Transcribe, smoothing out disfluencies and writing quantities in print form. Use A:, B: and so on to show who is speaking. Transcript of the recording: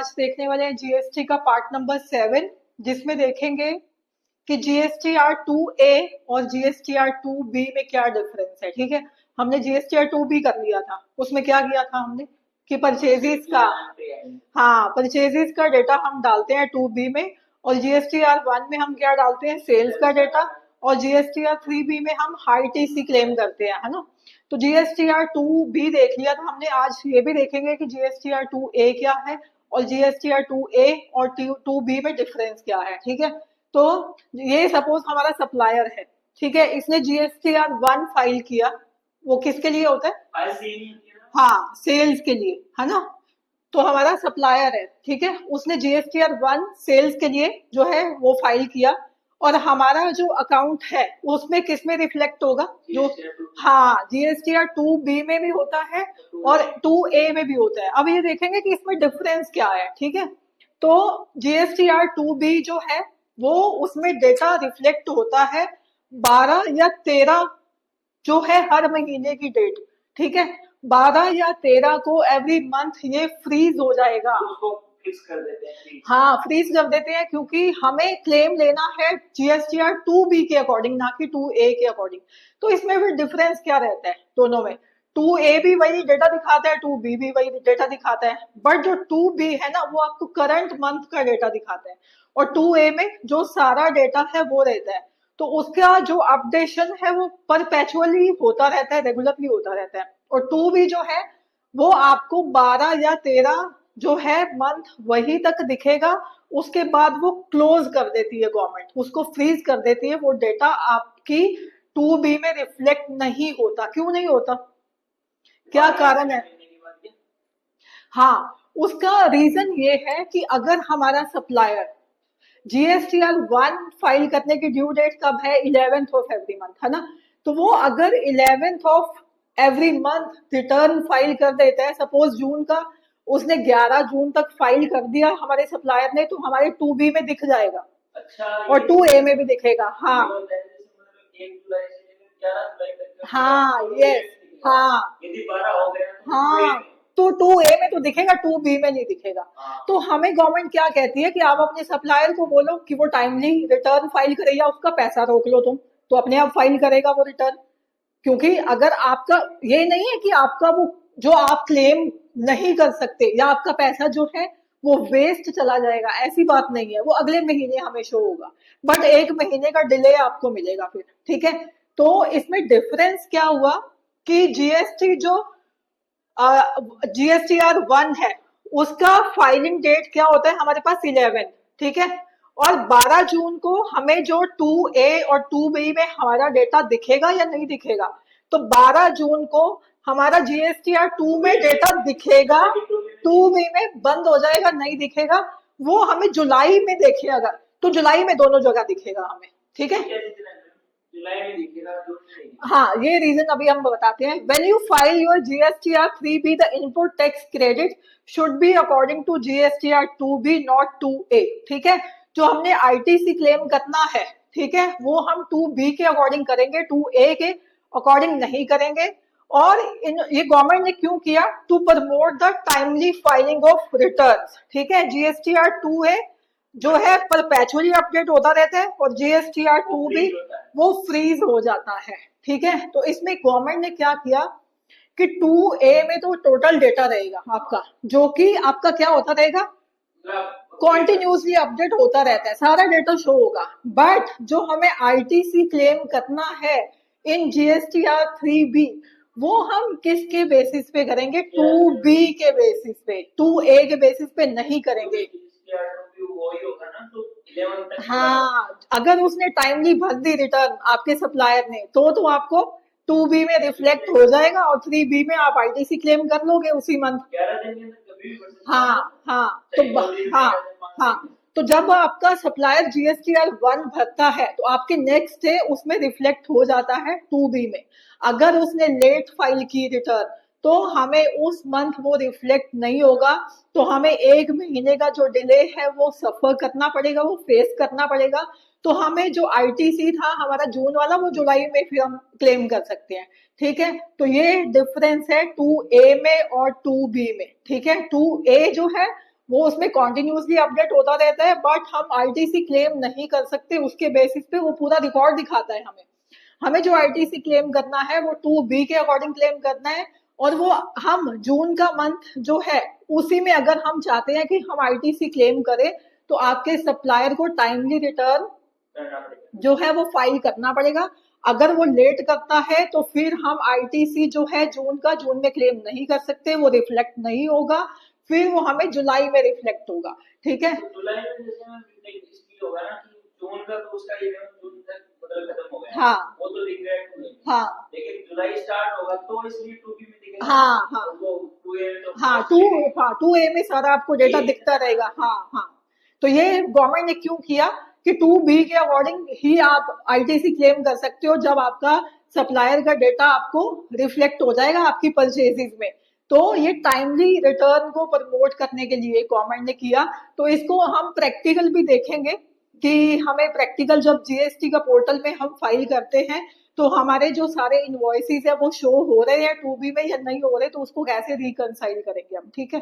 A: आज देखने वाले हैं जीएसटी का पार्ट नंबर 7, जिसमें देखेंगे कि जीएसटीआर 2A और जीएसटीआर 2B में क्या डिफरेंस है। ठीक है, हमने जीएसटीआर 2B कर लिया था, उसमें क्या किया था हमने कि परचेजेस का, हाँ परचेजेस का डेटा हम डालते हैं 2B में, और जीएसटीआर 1 में हम क्या डालते हैं, सेल्स का डेटा, और जीएसटीआर 3B में हम हाई टीसी क्लेम करते हैं, है ना। तो जीएसटीआर 2B देख लिया था हमने, आज ये भी देखेंगे कि जीएसटीआर 2A क्या है और जीएसटीआर 2A और 2B में डिफरेंस क्या है। ठीक है, तो ये सपोज हमारा सप्लायर है, ठीक है, इसने जीएसटीआर 1 फाइल किया, वो किसके लिए होता है, हाँ सेल्स के लिए, है ना। तो हमारा सप्लायर है, ठीक है, उसने जीएसटीआर 1 सेल्स के लिए जो है वो फाइल किया, और हमारा जो अकाउंट है उसमें किस में रिफ्लेक्ट होगा, जो हाँ जीएसटीआर 2B में भी होता है और 2A में भी होता है। अब ये देखेंगे कि इसमें डिफरेंस क्या है। ठीक है, तो जीएसटीआर 2B जो है वो उसमें डेटा रिफ्लेक्ट होता है 12 या 13 जो है हर महीने की डेट। ठीक है, 12 या 13 को एवरी मंथ ये फ्रीज हो जाएगा,
B: उसको फिक्स कर देते हैं।
A: हाँ फ्रीज कर देते हैं, क्योंकि हमें क्लेम लेना है जीएसटीआर 2B के अकॉर्डिंग, ना कि 2A के अकॉर्डिंग। तो इसमें फिर डिफरेंस क्या रहता है दोनों में, 2A भी वही डेटा दिखाता है, 2B भी वही डेटा दिखाता है, बट जो 2B है ना वो आपको करंट मंथ का डेटा दिखाता है, और 2A में जो सारा डेटा है वो रहता है। तो उसका जो अपडेशन है वो परपेचुअली होता रहता है, रेगुलरली होता रहता है। और 2B जो है वो आपको 12 या 13 जो है मंथ वही तक दिखेगा, उसके बाद वो क्लोज कर देती है गवर्नमेंट, उसको फ्रीज कर देती है, वो डेटा आपकी 2B में रिफ्लेक्ट नहीं होता। क्यों नहीं होता, क्या कारण है, हाँ उसका रीजन ये है कि अगर हमारा सप्लायर जीएसटीआर 1 फाइल करने की ड्यू डेट कब है, 11th ऑफ एवरी मंथ, है ना। तो वो अगर 11th of every month return file कर देता है, सपोज जून का उसने 11 जून तक फाइल कर दिया हमारे सप्लायर ने, तो हमारे 2B में दिख जाएगा,
B: अच्छा,
A: और 2A में भी दिखेगा। हाँ हाँ यस, हाँ
B: यदि 12 हो गया
A: हाँ, तो 2A में तो दिखेगा, 2B में नहीं दिखेगा। तो हमें गवर्नमेंट क्या कहती है कि आप अपने सप्लायर को बोलो कि वो टाइमली रिटर्न फाइल करे, या उसका पैसा रोक लो तुम, तो अपने आप फाइल करेगा वो रिटर्न। क्योंकि अगर आपका ये नहीं है कि आपका वो जो आप क्लेम नहीं कर सकते या आपका पैसा जो है वो वेस्ट चला जाएगा, ऐसी बात नहीं है, वो अगले महीने हमें शो होगा, बट 1 महीने का डिले आपको मिलेगा फिर। ठीक है, तो इसमें डिफरेंस क्या हुआ कि जीएसटी जो जीएसटीआर 1 है उसका फाइलिंग डेट क्या होता है हमारे पास, 11। ठीक है, और 12 जून को हमें जो 2A और 2B में हमारा डेटा दिखेगा या नहीं दिखेगा, तो 12 जून को हमारा जीएसटीआर 2 में डेटा दिखेगा, 2B में बंद हो जाएगा, नहीं दिखेगा। वो हमें जुलाई में देखेगा, तो जुलाई में दोनों जगह दिखेगा हमें। ठीक है,
B: जुलाई में दिखेगा, जून में नहीं।
A: हाँ ये रीजन अभी हम बताते हैं। When you file your GSTR 3B, the input tax credit should be according to GSTR 2B, not 2A। ठीक है, जो हमने आईटीसी क्लेम करना है, ठीक है, वो हम 2B के अकॉर्डिंग करेंगे, 2A के अकॉर्डिंग नहीं करेंगे। और ये गवर्नमेंट ने क्यों किया, to promote the timely filing of return. ठीक है, जीएसटीआर 2A जो है परपेचुअली अपडेट होता रहता है, और जीएसटीआर 2B वो फ्रीज हो जाता है। ठीक है, तो इसमें गवर्नमेंट ने क्या किया कि 2A में तो टोटल डेटा रहेगा आपका, जो कि आपका क्या होता रहेगा, कॉन्टिन्यूसली अपडेट होता रहता है, सारा डेटा शो होगा। बट जो हमें आईटीसी क्लेम करना है इन जीएसटीआर 3B, वो हम किसके बेसिस पे करेंगे, 2B के बेसिस पे, 2A के बेसिस पे नहीं करेंगे। हाँ, अगर उसने टाइमली भर दी रिटर्न आपके सप्लायर ने, तो आपको 2B में रिफ्लेक्ट हो जाएगा, और 3B में आप आईटीसी क्लेम कर लोगे उसी मंथ। हाँ हाँ, तो हाँ हाँ, तो जब आपका सप्लायर जीएसटीआर 1 भरता है तो आपके नेक्स्ट डे उसमें रिफ्लेक्ट हो जाता है 2B में। अगर उसने लेट फाइल की रिटर्न, तो हमें उस मंथ वो रिफ्लेक्ट नहीं होगा, तो हमें 1 महीने का जो डिले है वो सफर करना पड़ेगा, वो फेस करना पड़ेगा। तो हमें जो आईटीसी था हमारा जून वाला, वो जुलाई में फिर हम क्लेम कर सकते हैं। ठीक है, तो ये डिफरेंस है 2A में और 2B में। ठीक है, 2A जो है वो उसमें कॉन्टिन्यूसली अपडेट होता रहता है, बट हम आईटीसी क्लेम नहीं कर सकते उसके बेसिस पे। वो पूरा रिकॉर्ड दिखाता है हमें। हमें जो आईटीसी क्लेम करना है वो 2B के अकॉर्डिंग क्लेम करना है, और वो हम जून का मंथ जो है उसी में अगर हम चाहते हैं कि हम आईटीसी क्लेम करें, तो आपके सप्लायर को टाइमली रिटर्न
B: करना पड़ेगा।
A: जो है वो फाइल करना पड़ेगा। अगर वो लेट करता है तो फिर हम आईटीसी जो है जून का जून में क्लेम नहीं कर सकते, वो रिफ्लेक्ट नहीं होगा, फिर वो हमें जुलाई में रिफ्लेक्ट होगा। ठीक है।
B: तो जुलाई में जैसे मैं इसलिए होगा ना कि जून का तो उसका ये जून तक मतलब खत्म हो गया,
A: हाँ
B: वो तो दिख रहा है 2 में,
A: हाँ
B: लेकिन जुलाई स्टार्ट होगा तो इसलिए 2B में दिखेगा ना।
A: हाँ हाँ
B: तो वो 2A में तो
A: हाँ हाँ 2A में सारा आपको डेटा दिखता रहेगा। हाँ हाँ। तो ये गवर्नमेंट ने क्यों किया कि 2B के अकॉर्डिंग ही आप आईटीसी क्लेम कर सकते हो, जब आपका सप्लायर का डेटा आपको रिफ्लेक्ट हो जाएगा आपकी परचेजेस में। तो ये टाइमली रिटर्न को प्रमोट करने के लिए गवर्नमेंट ने किया। तो इसको हम प्रैक्टिकल भी देखेंगे कि हमें प्रैक्टिकल जब जीएसटी का पोर्टल में हम फाइल करते हैं तो हमारे जो सारे इनवॉइसेस है वो शो हो रहे हैं 2B में या नहीं हो रहे, तो उसको कैसे रिकंसाइल करेंगे हम। ठीक है।